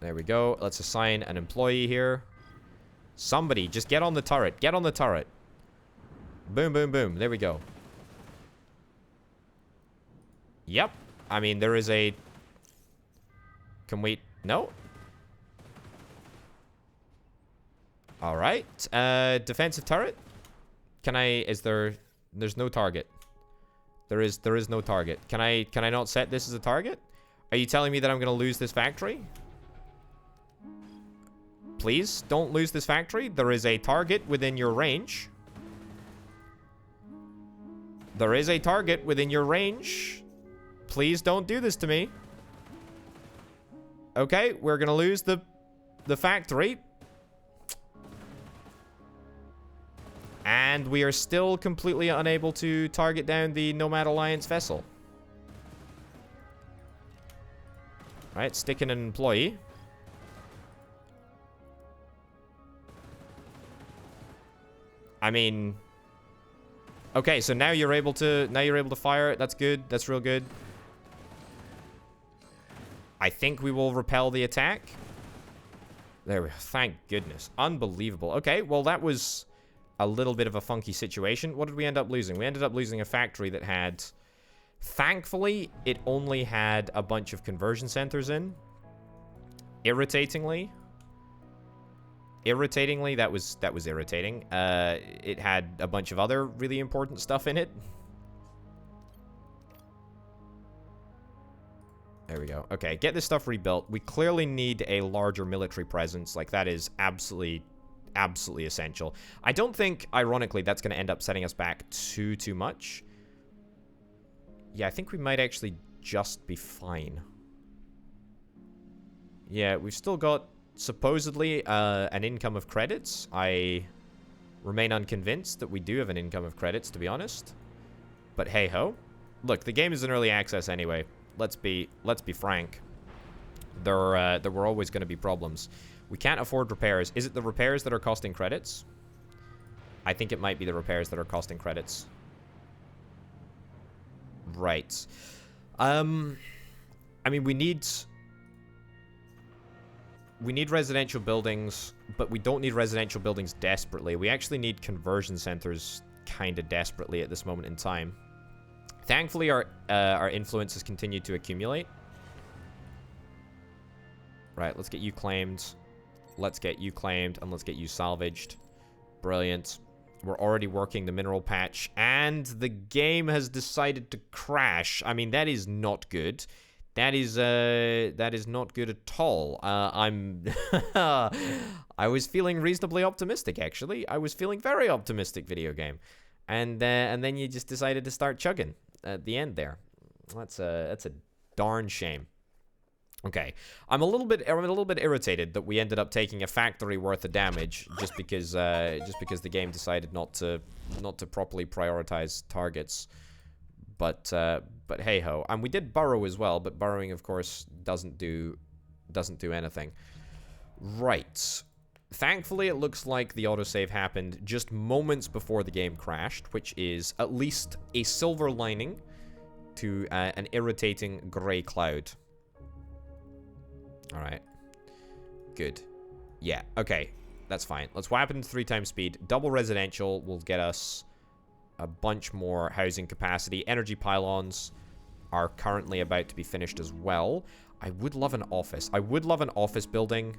There we go. Let's assign an employee here. Somebody, just get on the turret. Get on the turret. Boom, boom, boom. There we go. Yep. I mean, there is a... Can we... No? Alright. Defensive turret? Can I... Is there... There's no target. There is no target. Can I not set this as a target? Are you telling me that I'm going to lose this factory? Please, don't lose this factory. There is a target within your range. There is a target within your range. Please don't do this to me. Okay, we're gonna lose the factory. And we are still completely unable to target down the Nomad Alliance vessel. Alright, stick in an employee. I mean... Okay, so now you're able to fire it. That's good. That's real good. I think we will repel the attack. There we go. Thank goodness. Unbelievable. Okay, well, that was a little bit of a funky situation. What did we end up losing? We ended up losing a factory that had... Thankfully, it only had a bunch of conversion centers in. Irritatingly, that was irritating. It had a bunch of other really important stuff in it. There we go. Okay, get this stuff rebuilt. We clearly need a larger military presence. Like, that is absolutely essential. I don't think, ironically, that's going to end up setting us back too much. Yeah, I think we might actually just be fine. Yeah, we've still got, supposedly, an income of credits. I remain unconvinced that we do have an income of credits, to be honest. But hey-ho. Look, the game is in early access anyway. Let's be frank. There were always going to be problems. We can't afford repairs. Is it the repairs that are costing credits? I think it might be the repairs that are costing credits. Right. I mean, we need residential buildings, but we don't need residential buildings desperately. We actually need conversion centers kind of desperately at this moment in time. Thankfully, our influence has continued to accumulate. Right, let's get you claimed. Let's get you claimed, and let's get you salvaged. Brilliant. We're already working the mineral patch, and the game has decided to crash. I mean, that is not good. That is not good at all. I'm I was feeling reasonably optimistic, actually. I was feeling very optimistic, video game, and then you just decided to start chugging at the end there. That's a darn shame. Okay, I'm a little bit irritated that we ended up taking a factory worth of damage just because the game decided not to properly prioritize targets. But hey ho, and we did burrow as well, but burrowing, of course, doesn't do anything. Right. Thankfully, it looks like the autosave happened just moments before the game crashed, which is at least a silver lining to an irritating gray cloud. All right. Good. Yeah. Okay. That's fine. Let's whap it into 3 times speed. Double residential will get us a bunch more housing capacity. Energy pylons are currently about to be finished as well. I would love an office. I would love an office building.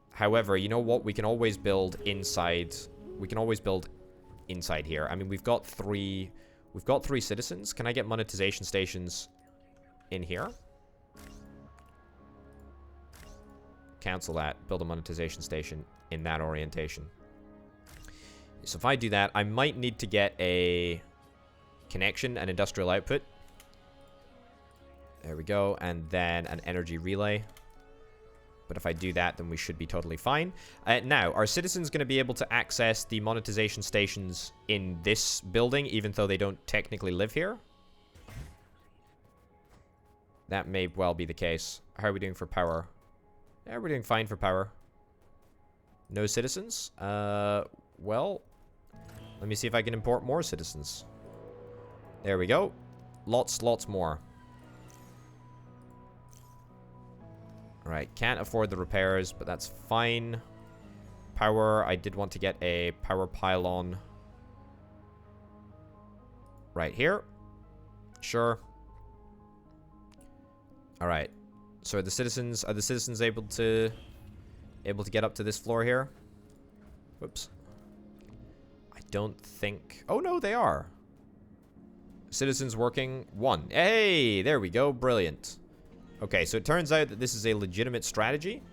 However, you know what? We can always build inside. We can always build inside here. I mean, we've got 3 citizens. Can I get monetization stations in here? Cancel that. Build a monetization station in that orientation. So if I do that, I might need to get a connection, an industrial output. There we go. And then an energy relay. But if I do that, then we should be totally fine. Now, are citizens going to be able to access the monetization stations in this building, even though they don't technically live here? That may well be the case. How are we doing for power? Yeah, we're doing fine for power. No citizens? Well, let me see if I can import more citizens. There we go. Lots more. Alright, can't afford the repairs, but that's fine. Power, I did want to get a power pylon right here. Sure. Alright. So are the citizens able to get up to this floor here? Whoops. I don't think... Oh, no, they are. Citizens working 1. Hey, there we go. Brilliant. Okay, so it turns out that this is a legitimate strategy.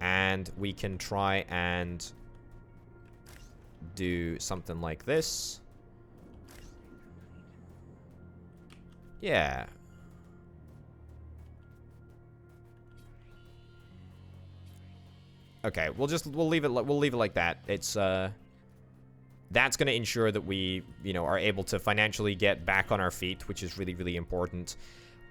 And we can try and do something like this. Yeah. Okay, we'll leave it like that. It's that's going to ensure that we, are able to financially get back on our feet, which is really, really important.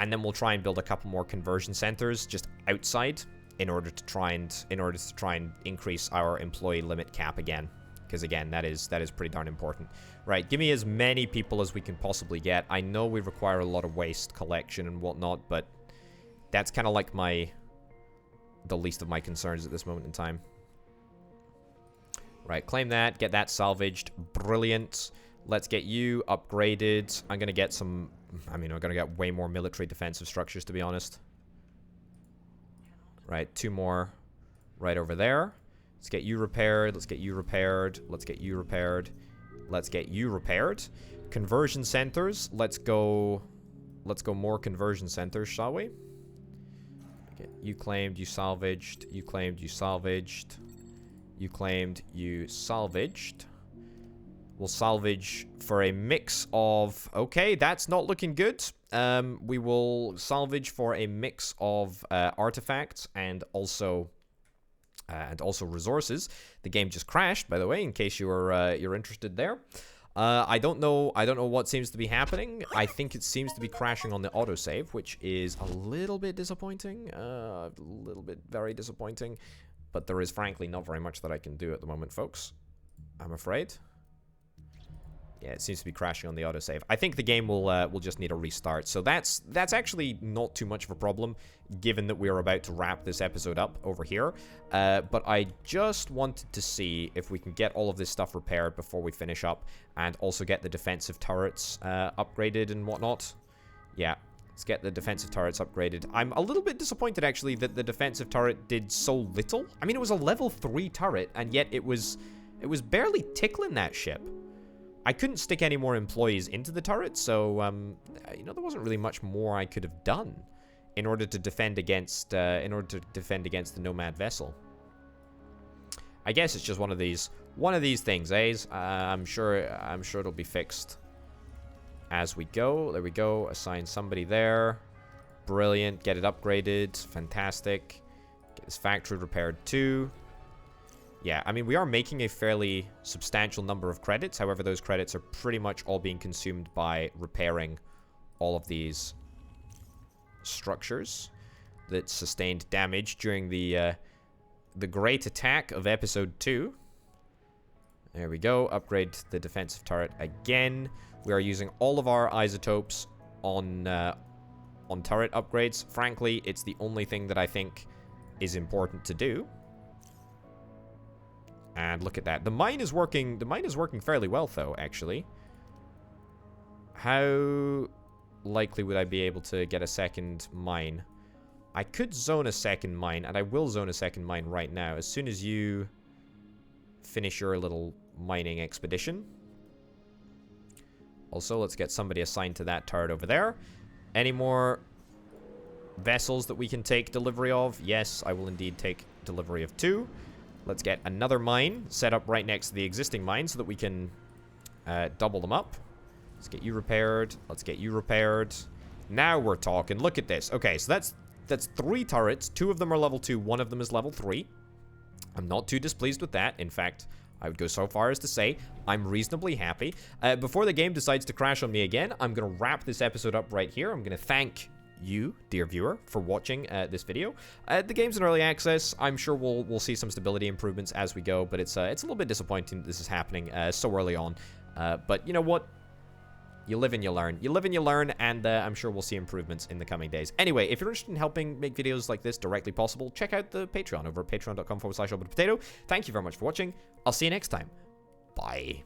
And then we'll try and build a couple more conversion centers just outside in order to try and increase our employee limit cap again, because again, that is pretty darn important. Right, give me as many people as we can possibly get. I know we require a lot of waste collection and whatnot, but that's kind of like the least of my concerns at this moment in time. Right, claim that, get that salvaged. Brilliant. Let's get you upgraded. I'm gonna get way more military defensive structures, to be honest. Right, 2 more right over there. Let's get you repaired. Let's get you repaired. Let's get you repaired. Let's get you repaired. Conversion centers. Let's go more conversion centers, shall we? Okay, you claimed, you salvaged. You claimed, you salvaged. You claimed, you salvaged. We'll salvage for a mix of... Okay, that's not looking good. We will salvage for a mix of artifacts and also resources. The game just crashed, by the way, in case you're interested there. I don't know what seems to be happening. I think it seems to be crashing on the autosave, which is a little bit disappointing. A little bit very disappointing. But there is, frankly, not very much that I can do at the moment, folks. I'm afraid. Yeah, it seems to be crashing on the autosave. I think the game will just need a restart. So that's actually not too much of a problem, given that we are about to wrap this episode up over here. But I just wanted to see if we can get all of this stuff repaired before we finish up, and also get the defensive turrets upgraded and whatnot. Yeah, let's get the defensive turrets upgraded. I'm a little bit disappointed, actually, that the defensive turret did so little. I mean, it was a level 3 turret, and yet it was barely tickling that ship. I couldn't stick any more employees into the turret, so, you know, there wasn't really much more I could have done in order to defend against, the Nomad vessel. I guess it's just one of these things, eh? I'm sure it'll be fixed as we go. There we go. Assign somebody there. Brilliant. Get it upgraded. Fantastic. Get this factory repaired too. Yeah, I mean, we are making a fairly substantial number of credits. However, those credits are pretty much all being consumed by repairing all of these structures that sustained damage during the great attack of episode 2. There we go. Upgrade the defensive turret again. We are using all of our isotopes on turret upgrades. Frankly, it's the only thing that I think is important to do. And look at that. The mine is working fairly well, though, actually. How likely would I be able to get a second mine? I could zone a second mine, and I will zone a second mine right now, as soon as you finish your little mining expedition. Also, let's get somebody assigned to that turret over there. Any more vessels that we can take delivery of? Yes, I will indeed take delivery of 2. Let's get another mine set up right next to the existing mine so that we can double them up. Let's get you repaired. Let's get you repaired. Now we're talking. Look at this. Okay, so that's 3 turrets. 2 of them are level 2. 1 of them is level 3. I'm not too displeased with that. In fact, I would go so far as to say I'm reasonably happy. Before the game decides to crash on me again, I'm going to wrap this episode up right here. I'm going to thank you, dear viewer, for watching this video. The game's in early access. I'm sure we'll see some stability improvements as we go, but it's a little bit disappointing that this is happening so early on. But you know what? You live and you learn. You live and you learn, and I'm sure we'll see improvements in the coming days. Anyway, if you're interested in helping make videos like this directly possible, check out the Patreon over at patreon.com/potato. Thank you very much for watching. I'll see you next time. Bye.